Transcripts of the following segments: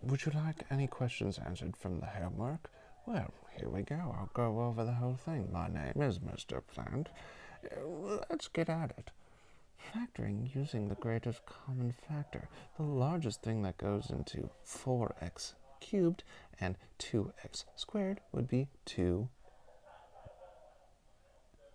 Would you like any questions answered from the homework? Well, here we go. I'll go over the whole thing. My name is Mr. Plant. Let's get at it. Factoring using the greatest common factor. The largest thing that goes into 4x cubed and 2x squared would be 2.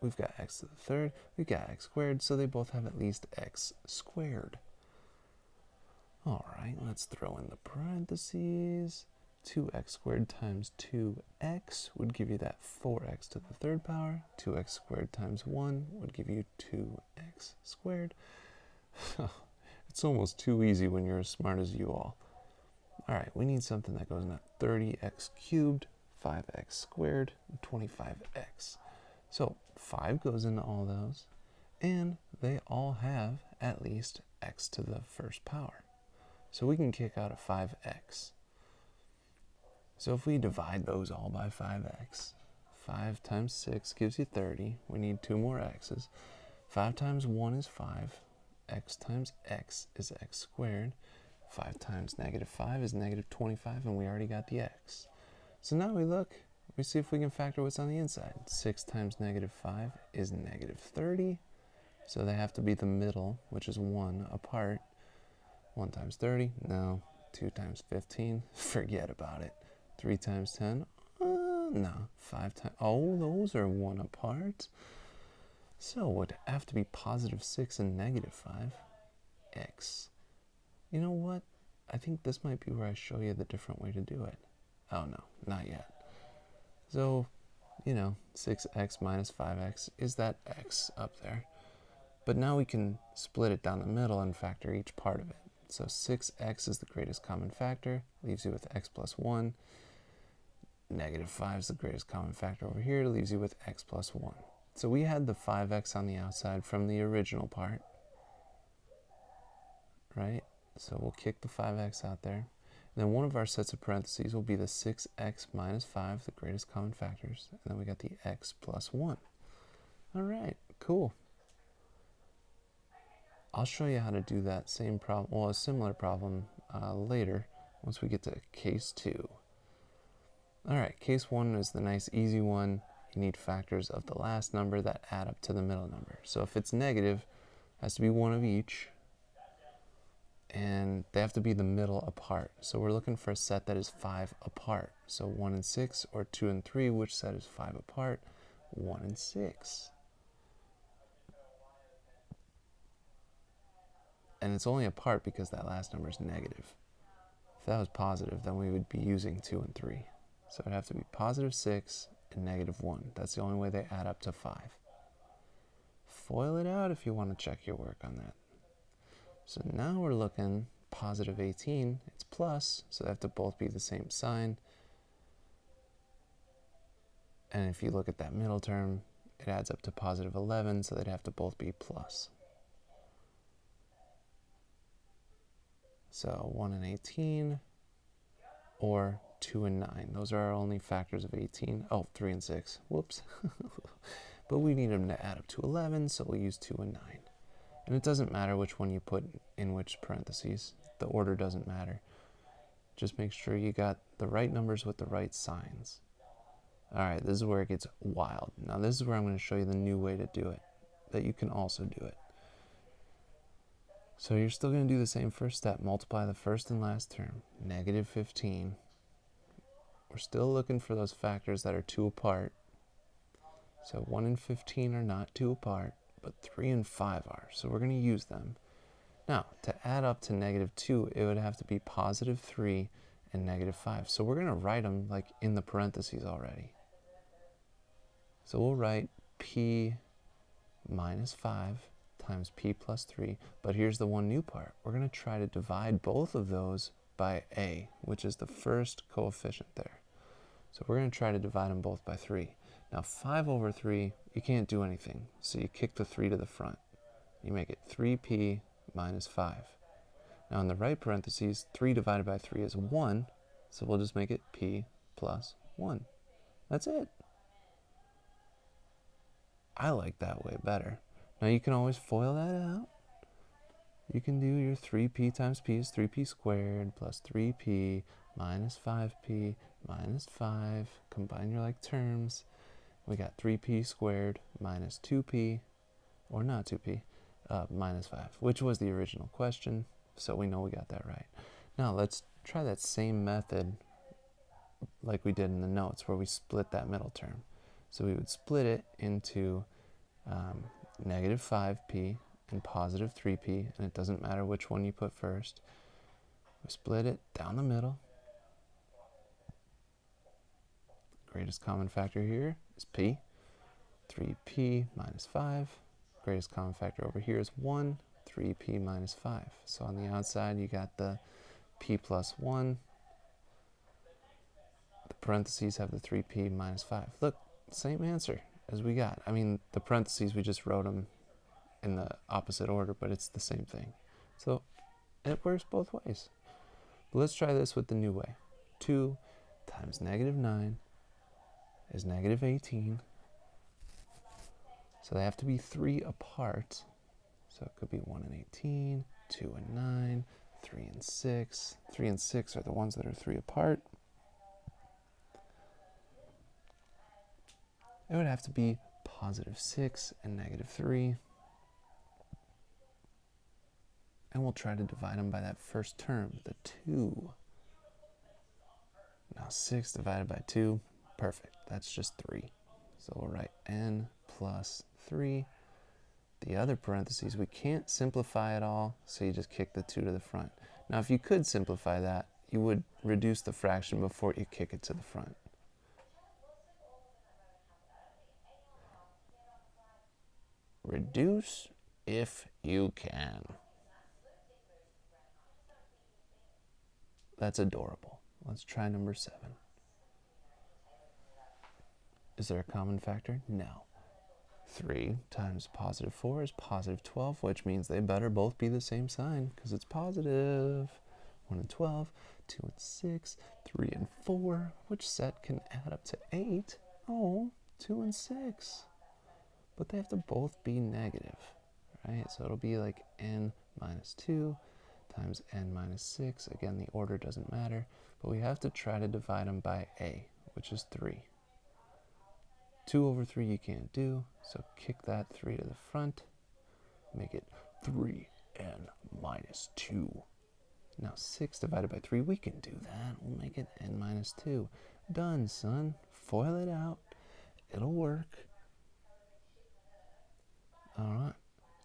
We've got x to the third, we've got x squared, so they both have at least x squared. All right, let's throw in the parentheses. 2x squared times 2x would give you that 4x to the third power. 2x squared times 1 would give you 2x squared. It's almost too easy when you're as smart as you all. All right, we need something that goes into 30x cubed, 5x squared, and 25x. So 5 goes into all those, and they all have at least x to the first power. So we can kick out a 5x. So if we divide those all by 5x, 5 times 6 gives you 30. We need 2 more x's. 5 times 1 is 5. X times x is x squared. 5 times negative 5 is negative 25, and we already got the x. So now we look, we see if we can factor what's on the inside. 6 times negative 5 is negative 30. So they have to be the middle, which is 1 apart. 1 times 30, no. 2 times 15, forget about it. 3 times 10, no. 5 times, oh, those are 1 apart. So it would have to be positive 6 and negative 5. X. You know what? I think this might be where I show you the different way to do it. Oh no, not yet. So, 6x minus 5x is that x up there. But now we can split it down the middle and factor each part of it. So 6x is the greatest common factor, leaves you with x plus 1. Negative 5 is the greatest common factor over here, leaves you with x plus 1. So we had the 5x on the outside from the original part, right? So we'll kick the 5x out there. And then one of our sets of parentheses will be the 6x minus 5, the greatest common factors. And then we got the x plus 1. All right, cool. I'll show you how to do that same problem, well, a similar problem later once we get to case 2. All right, case 1 is the nice easy one. You need factors of the last number that add up to the middle number. So if it's negative, it has to be one of each, and they have to be the middle apart. So we're looking for a set that is 5 apart. So 1 and 6 or 2 and 3, which set is 5 apart? 1 and 6. And it's only apart because that last number is negative. If that was positive, then we would be using 2 and 3. So it'd have to be positive 6 and negative 1. That's the only way they add up to 5. Foil it out if you want to check your work on that. So now we're looking positive 18. It's plus, so they have to both be the same sign. And if you look at that middle term, it adds up to positive 11, so they'd have to both be plus. So 1 and 18, or 2 and 9. Those are our only factors of 18. Oh, 3 and 6. Whoops. But we need them to add up to 11, so we'll use 2 and 9. And it doesn't matter which one you put in which parentheses. The order doesn't matter. Just make sure you got the right numbers with the right signs. All right, this is where it gets wild. Now this is where I'm going to show you the new way to do it, that you can also do it. So you're still going to do the same first step. Multiply the first and last term. Negative 15. We're still looking for those factors that are 2 apart. So 1 and 15 are not 2 apart, but 3 and 5 are. So we're going to use them. Now, to add up to negative 2, it would have to be positive 3 and negative 5. So we're going to write them like in the parentheses already. So we'll write p minus 5 times p plus 3. But here's the one new part. We're going to try to divide both of those by a, which is the first coefficient there. So we're going to try to divide them both by 3. Now 5 over 3, you can't do anything. So you kick the 3 to the front. You make it 3p minus 5. Now in the right parentheses, 3 divided by 3 is 1. So we'll just make it p plus 1. That's it. I like that way better. Now you can always FOIL that out. you can do your 3p times p is 3p squared plus 3p minus 5p minus 5. Combine your like terms. We got 3p squared minus 2p, or not 2p, minus 5, which was the original question, so we know we got that right. Now let's try that same method like we did in the notes where we split that middle term. So we would split it into negative 5p and positive 3p, and it doesn't matter which one you put first. We split it down the middle. Greatest common factor here is p. 3p minus 5. Greatest common factor over here is 1. 3p minus 5. So on the outside, you got the p plus 1. The parentheses have the 3p minus 5. Look, same answer as we got. I mean, the parentheses, we just wrote them in the opposite order, but it's the same thing. So it works both ways. But let's try this with the new way. 2 times negative 9 is negative 18. So they have to be 3 apart. So it could be 1 and 18, 2 and 9, 3 and 6. 3 and 6 are the ones that are 3 apart. It would have to be positive 6 and negative 3. And we'll try to divide them by that first term, the 2. Now 6 divided by 2, perfect. That's just 3. So we'll write n plus 3. The other parentheses, we can't simplify it all, so you just kick the 2 to the front. Now if you could simplify that, you would reduce the fraction before you kick it to the front. Reduce if you can. That's adorable. Let's try number 7. Is there a common factor? No. 3 times positive 4 is positive 12, which means they better both be the same sign because it's positive. 1 and 12, 2 and 6, 3 and 4. Which set can add up to 8? Oh, 2 and 6. But they have to both be negative, right? So it'll be like n minus 2 times n minus 6. Again, the order doesn't matter, but we have to try to divide them by a, which is 3. 2 over 3 you can't do, so kick that 3 to the front. Make it 3n minus 2. Now 6 divided by 3, we can do that. We'll make it n minus 2. Done, son. Foil it out. It'll work. Alright.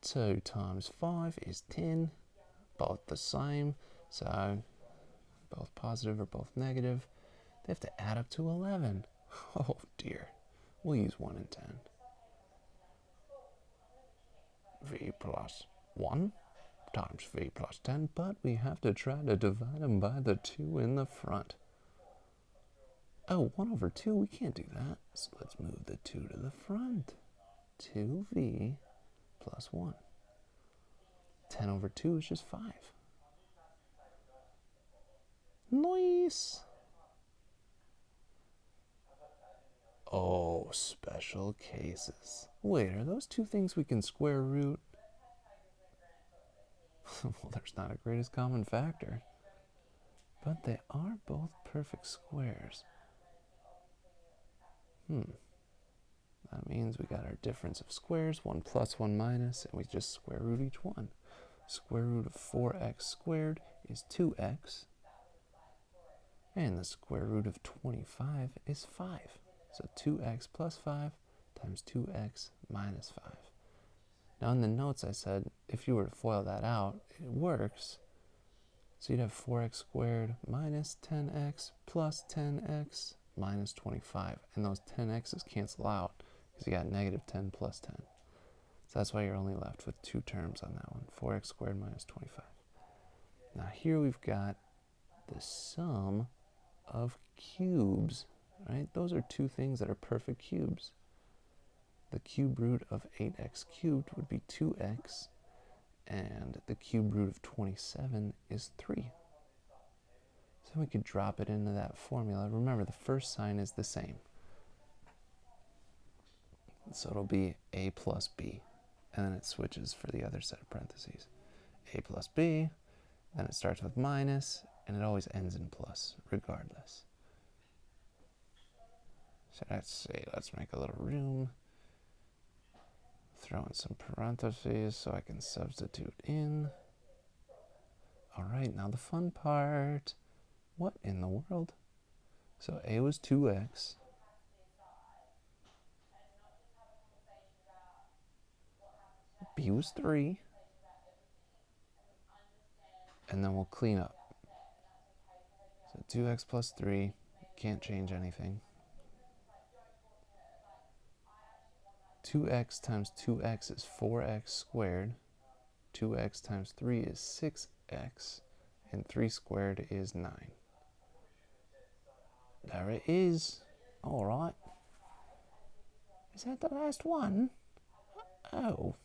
2 times 5 is 10. Both the same. So both positive or both negative. They have to add up to 11. Oh dear. We'll use 1 and 10. V plus 1 times v plus 10, but we have to try to divide them by the 2 in the front. Oh, 1 over 2, we can't do that. So let's move the 2 to the front. 2v plus 1. 10 over 2 is just 5. Nice! Oh, special cases. Wait, are those two things we can square root? Well, there's not a greatest common factor. But they are both perfect squares. That means we got our difference of squares, 1 plus 1 minus, and we just square root each one. Square root of 4x squared is 2x. And the square root of 25 is 5. So 2x plus 5 times 2x minus 5. Now in the notes I said, if you were to FOIL that out, it works. So you'd have 4x squared minus 10x plus 10x minus 25. And those 10x's cancel out because you got negative 10 plus 10. So that's why you're only left with 2 terms on that one, 4x squared minus 25. Now here we've got the sum of cubes, right? Those are 2 things that are perfect cubes. The cube root of 8x cubed would be 2x, and the cube root of 27 is 3. So we could drop it into that formula. Remember, the first sign is the same. So it'll be a plus b, and then it switches for the other set of parentheses. a plus b, then it starts with minus, and it always ends in plus, regardless. So let's make a little room. Throw in some parentheses so I can substitute in. All right, now the fun part. What in the world? So a was 2x. B was 3. And then we'll clean up. So 2x plus 3, can't change anything. 2x times 2x is 4x squared. 2x times 3 is 6x. And 3 squared is 9. There it is. All right. Is that the last one? Oh.